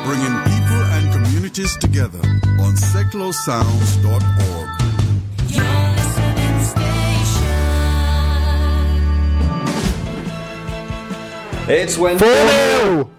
bringing people and communities together on seclosounds.org. Your listening station. It's Wednesday. 4-0!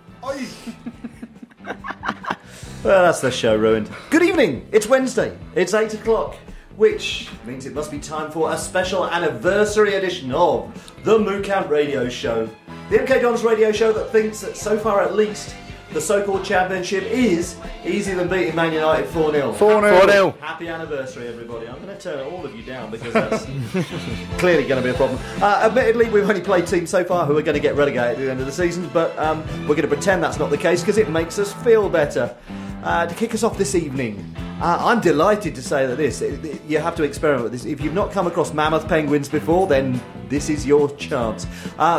Well, that's the show ruined. Good evening. It's Wednesday. It's 8 o'clock, which means it must be time for a special anniversary edition of the MooCamp Radio Show. The MK Dons radio show that thinks that so far at least the so-called championship is easier than beating Man United 4-0. 4-0. Happy anniversary, everybody. I'm going to turn all of you down because that's clearly going to be a problem. Admittedly, we've only played teams so far who are going to get relegated at the end of the season, but we're going to pretend that's not the case because it makes us feel better. To kick us off this evening, I'm delighted to say that you have to experiment with this. If you've not come across mammoth penguins before, then this is your chance.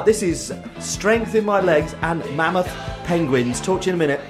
This is Strength in My Legs and Mammoth Penguins. Talk to you in a minute.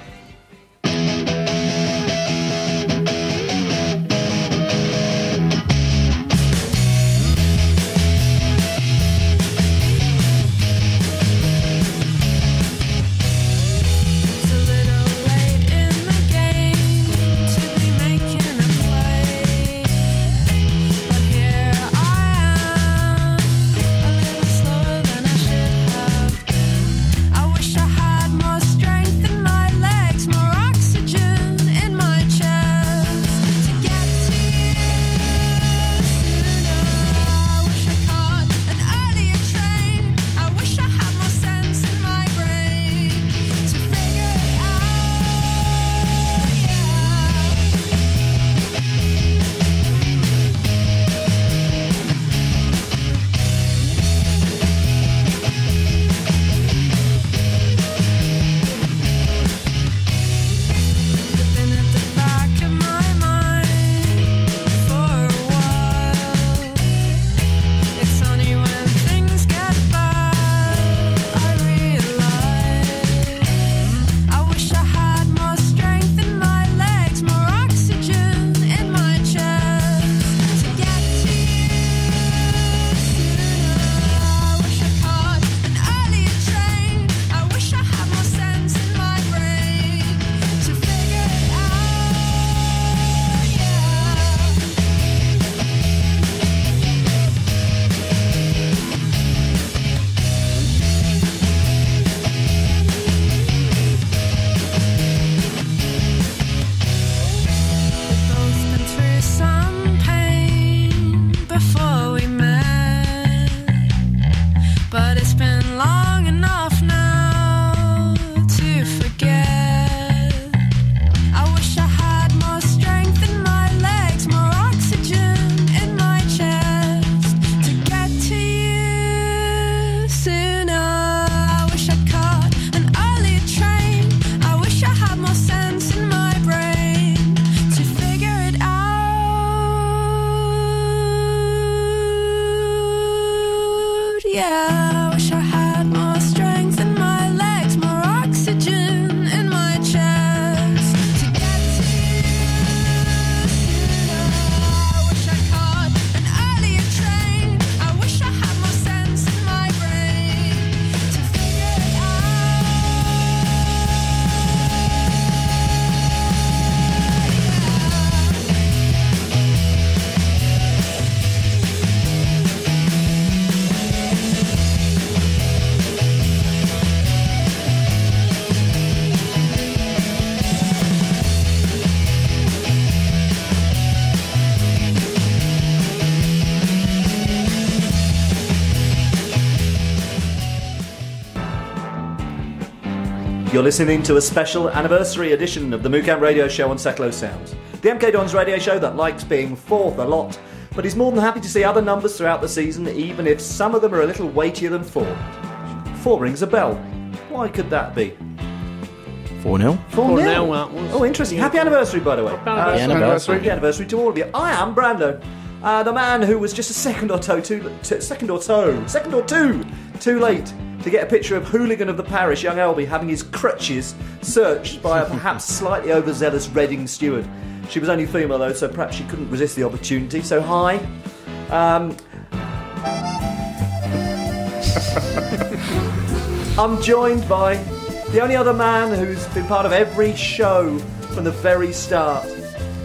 You're listening to a special anniversary edition of the MooCamp Radio Show on Seclo Sounds. The MK Dons radio show that likes being fourth a lot, but is more than happy to see other numbers throughout the season, even if some of them are a little weightier than 4. 4 rings a bell. Why could that be? 4-0. 4-0. Oh, interesting. Happy anniversary, by the way. Happy anniversary. Happy anniversary to all of you. I am Brando, the man who was just a second or two too late to get a picture of hooligan of the parish, young Elby, having his crutches searched by a perhaps slightly overzealous Reading steward. She was only female though, so perhaps she couldn't resist the opportunity. So hi. I'm joined by The only other man who's been part of every show from the very start,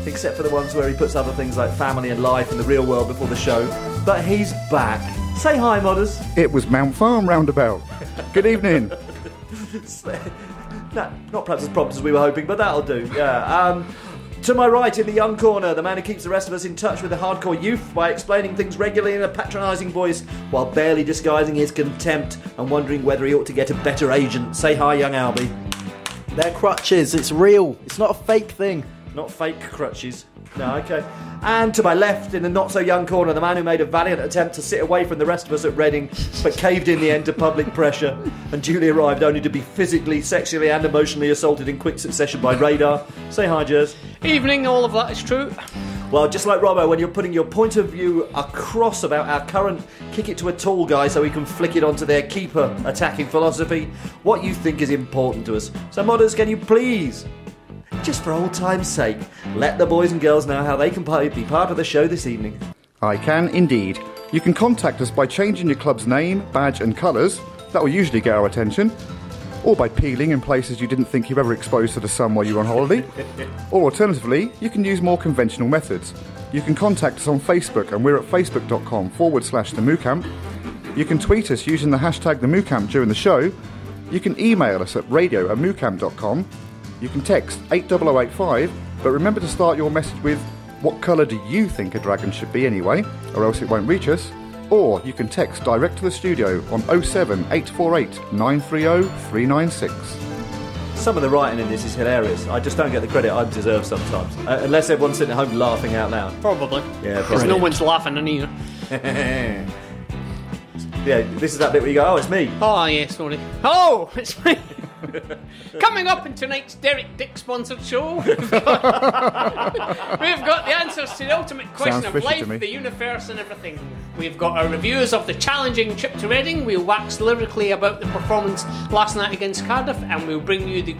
except for the ones where he puts other things like family and life in the real world before the show. But he's back. Say hi, modders. It was Mount Farm roundabout. Good evening. No, not perhaps as prompt as we were hoping, but that'll do. Yeah. To my right, in the young corner, the man who keeps the rest of us in touch with the hardcore youth by explaining things regularly in a patronising voice while barely disguising his contempt and wondering whether he ought to get a better agent. Say hi, young Albie. They're crutches. It's real. It's not a fake thing. Not fake crutches. No, okay. And to my left, in the not-so-young corner, the man who made a valiant attempt to sit away from the rest of us at Reading, but caved in the end to public pressure, and duly arrived only to be physically, sexually and emotionally assaulted in quick succession by Radar. Say hi, Jez. Evening, all of that is true. Well, just like Robbo, when you're putting your point of view across about our current kick it to a tall guy so he can flick it onto their keeper attacking philosophy, what you think is important to us. So, modders, can you please, just for old time's sake, let the boys and girls know how they can be part of the show this evening? I can indeed. You can contact us by changing your club's name, badge and colours. That will usually get our attention. Or by peeling in places you didn't think you were ever exposed to the sun while you were on holiday. Or alternatively, you can use more conventional methods. You can contact us on Facebook, and we're at facebook.com/the MooCamp. You can tweet us using the hashtag the MooCamp during the show. You can email us at radio@moocamp.com. You can text 80085, but remember to start your message with, what colour do you think a dragon should be anyway, or else it won't reach us. Or you can text direct to the studio on 07848 930 396. Some of the writing in this is hilarious. I just don't get the credit I deserve sometimes. Unless everyone's sitting at home laughing out loud. Probably. Yeah, Because probably. no one's laughing in here. Yeah, this is that bit where you go, oh, it's me. Oh, yeah, sorry. Oh, it's me. Coming up in tonight's Derek Dick sponsored show, we've got the answers to the ultimate question Sounds of fishy to life, me. the universe and everything. We've got our reviews of the challenging trip to Reading. We'll wax lyrically about the performance last night against Cardiff, and we'll bring you the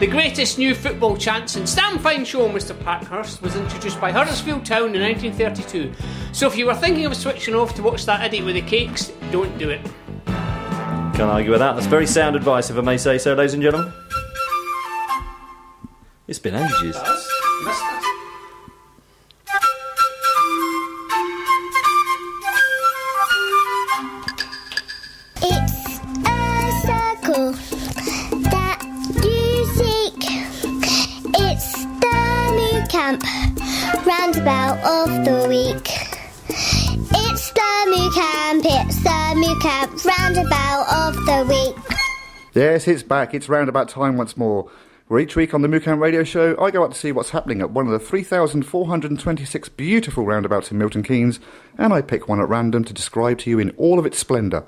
greatest new football chants in Stam Fine Show. Mr. Parkhurst was introduced by Huddersfield Town in 1932. So if you were thinking of switching off to watch that idiot with the cakes, don't do it. Can't argue with that. That's very sound advice, if I may say so, ladies and gentlemen. It's been ages. It's a circle that you seek. It's the MooCamp roundabout of the week. It's the MooCamp roundabout of the week. Yes, it's back. It's roundabout time once more. Where each week on the MooCamp Radio Show, I go out to see what's happening at one of the 3,426 beautiful roundabouts in Milton Keynes, and I pick one at random to describe to you in all of its splendour.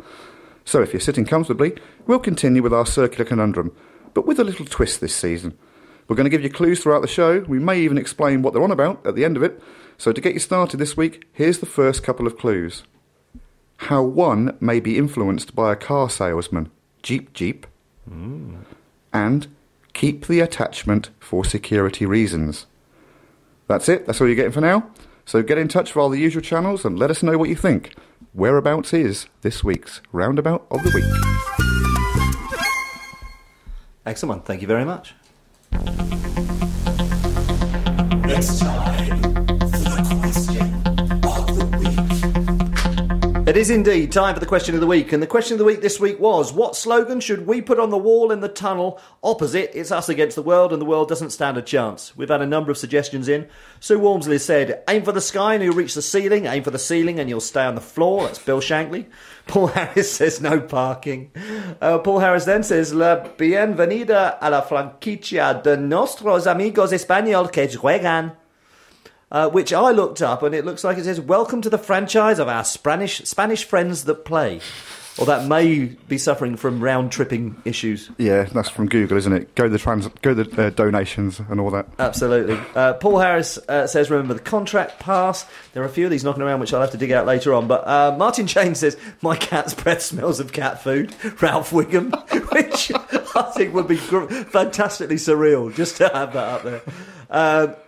So if you're sitting comfortably, we'll continue with our circular conundrum, but with a little twist this season. We're going to give you clues throughout the show. We may even explain what they're on about at the end of it. So to get you started this week, here's the first couple of clues. How one may be influenced by a car salesman. Jeep. And keep the attachment for security reasons. That's it. That's all you're getting for now. So get in touch via the usual channels and let us know what you think. Whereabouts is this week's Roundabout of the Week. Excellent. Thank you very much. It's time for the question of the week. It is indeed time for the question of the week, and the question of the week this week was, what slogan should we put on the wall in the tunnel opposite It's Us Against the World and the World Doesn't Stand a Chance? We've had a number of suggestions in. Sue Walmsley said, aim for the sky and you'll reach the ceiling, aim for the ceiling and you'll stay on the floor. That's Bill Shankly. Paul Harris says no parking. Paul Harris then says, la bienvenida a la franquicia de nuestros amigos españoles que juegan. Which I looked up, and it looks like it says, welcome to the franchise of our Spanish friends that play. Or that may be suffering from round-tripping issues. Yeah, that's from Google, isn't it? Go the donations and all that. Absolutely. Paul Harris says, remember the contract pass. There are a few of these knocking around, which I'll have to dig out later on. But Martin Chain says, my cat's breath smells of cat food. Ralph Wiggum, which I think would be fantastically surreal, just to have that up there.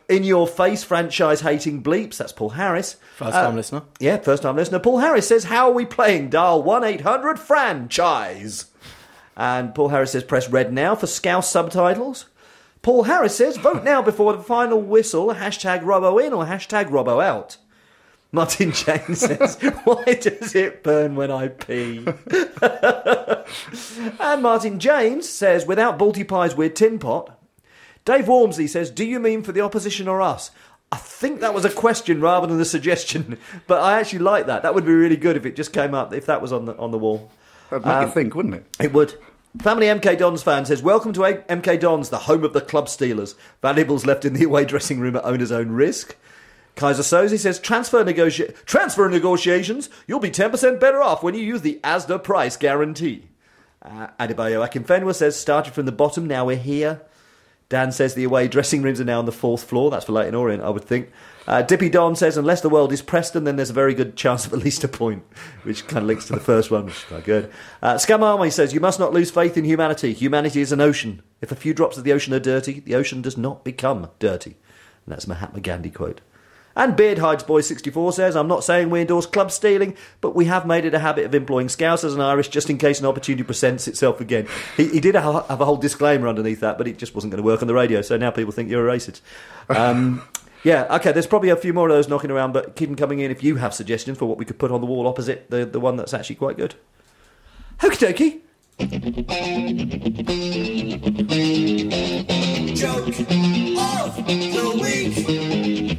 In your face, franchise-hating bleeps. That's Paul Harris. First-time listener. Yeah, first-time listener. Paul Harris says, how are we playing? Dial 1-800-FRANCHISE. And Paul Harris says, press red now for Scouse subtitles. Paul Harris says, vote now before the final whistle, hashtag Robbo in or hashtag Robbo out. Martin James says, why does it burn when I pee? And Martin James says, without Balti Pie's weird tin pot. Dave Wormsley says, do you mean for the opposition or us? I think that was a question rather than a suggestion, but I actually like that. That would be really good if it just came up, if that was on the wall. That'd make you think, wouldn't it? It would. Family MK Dons fan says, welcome to MK Dons, the home of the club stealers. Valuables left in the away dressing room at owner's own risk. Kaiser Soze says, transfer negotiations, you'll be 10% better off when you use the Asda price guarantee. Adebayo Akinfenwa says, started from the bottom, now we're here. Dan says the away dressing rooms are now on the 4th floor. That's for Leyton Orient, I would think. Dippy Don says, unless the world is Preston, then there's a very good chance of at least a point, which kind of links to the first one, which is quite good. Scam Army says, you must not lose faith in humanity. Humanity is an ocean. If a few drops of the ocean are dirty, the ocean does not become dirty. And that's a Mahatma Gandhi quote. And Beard Hides Boy 64 says, I'm not saying we endorse club stealing, but we have made it a habit of employing Scousers and Irish just in case an opportunity presents itself again. He did have a whole disclaimer underneath that, but it just wasn't going to work on the radio, so now people think you're a racist. Yeah, okay, there's probably a few more of those knocking around, but keep them coming in if you have suggestions for what we could put on the wall opposite the one that's actually quite good. Okie dokie. Joke of the week.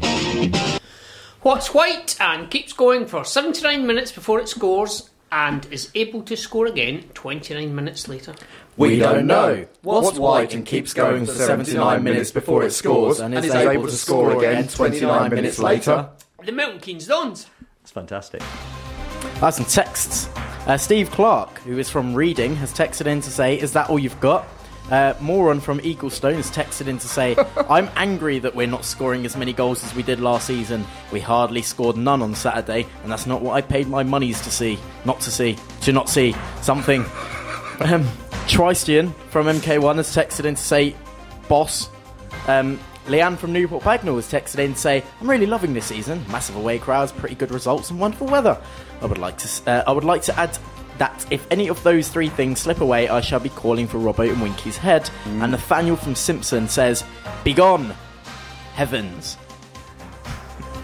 What's white and keeps going for 79 minutes before it scores and is able to score again 29 minutes later? We don't know. What's white and keeps going for 79 minutes before it scores and is able to score again 29 minutes later? The Milton Keynes Dons. That's fantastic. I have some texts. Steve Clark, who is from Reading, has texted in to say, is that all you've got? Moron from Eaglestone has texted in to say, I'm angry that we're not scoring as many goals as we did last season. We hardly scored none on Saturday, and that's not what I paid my monies to see. Not see something. Tristian from MK1 has texted in to say, boss. Leanne from Newport Bagnall has texted in to say, I'm really loving this season. Massive away crowds, pretty good results, and wonderful weather. I would like to add that if any of those three things slip away, I shall be calling for Robbo and Winky's head. And Nathaniel from Simpson says, begone, heavens.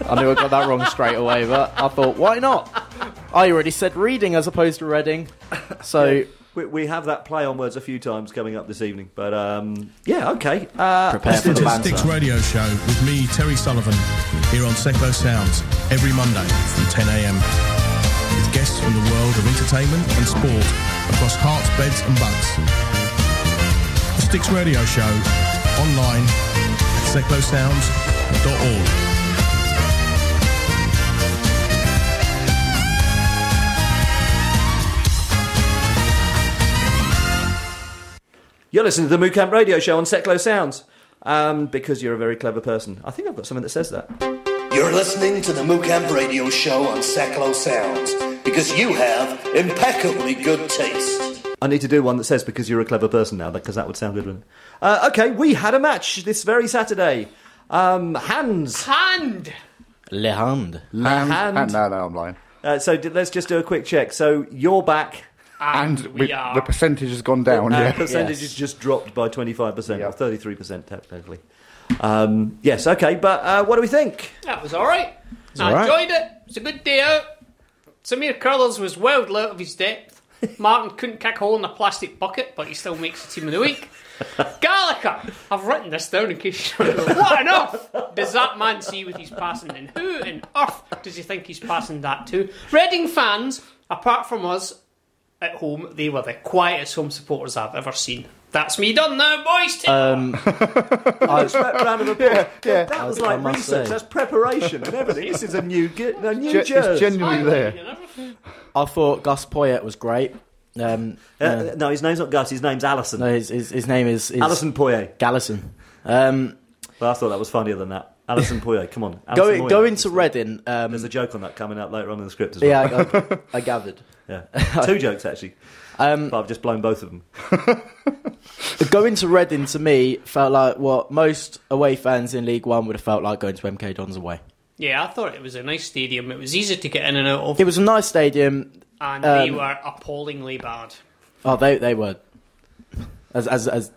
I knew I got that wrong straight away, but I thought, why not? I already said Reading as opposed to Reading. So... Yeah. We have that play on words a few times coming up this evening, but yeah, okay. Prepare for the banter. Sticks Radio Show with me, Terry Sullivan, here on Seclo Sounds every Monday from 10 a.m. with guests from the world of entertainment and sport across hearts, beds and bugs. The Sticks Radio Show online at seclosounds.org. You're listening to the MooCamp Radio Show on Seclo Sounds, because you're a very clever person. I think I've got something that says that. You're listening to the MooCamp Radio Show on Seclo Sounds because you have impeccably good taste. I need to do one that says because you're a clever person now, because that would sound good, wouldn't it? Okay, we had a match this very Saturday. Hands. Hand. Le Hand. Le Hand. No, I'm lying. So let's just do a quick check. So you're back. And the percentage has gone down, The yeah. percentage has just dropped by 25%, Yeah. or 33% technically. Yes, okay, but what do we think? That was alright. I alright. enjoyed it. It was a good day out. Samir Curlers was wildly out of his depth. Martin couldn't kick a hole in a plastic bucket, but he still makes the team of the week. Gallagher, I've written this down in case you don't know. What on earth does that man see with his passing? And who on earth does he think he's passing that to? Reading fans, apart from us at home, they were the quietest home supporters I've ever seen. That's me done now, boys. Round of applause. Yeah. That was I like must research. say. That's preparation and everything. This is a new It's jersey. genuinely there. I thought Gus Poyet was great. No, his name's not Gus. His name's Alison. No, his name is Alison Poyet. Gallison. Well, I thought that was funnier than that. Alison Poyet, come on. Alison Poyet. Go into Reading. There's a joke on that coming out later on in the script as well. Yeah, I gathered. Yeah. Two jokes, actually. But I've just blown both of them. Going to Reading, to me, felt like what most away fans in League One would have felt like going to MK Dons away. Yeah, I thought it was a nice stadium. It was easy to get in and out of. It was a nice stadium. And they were appallingly bad. Oh, they were as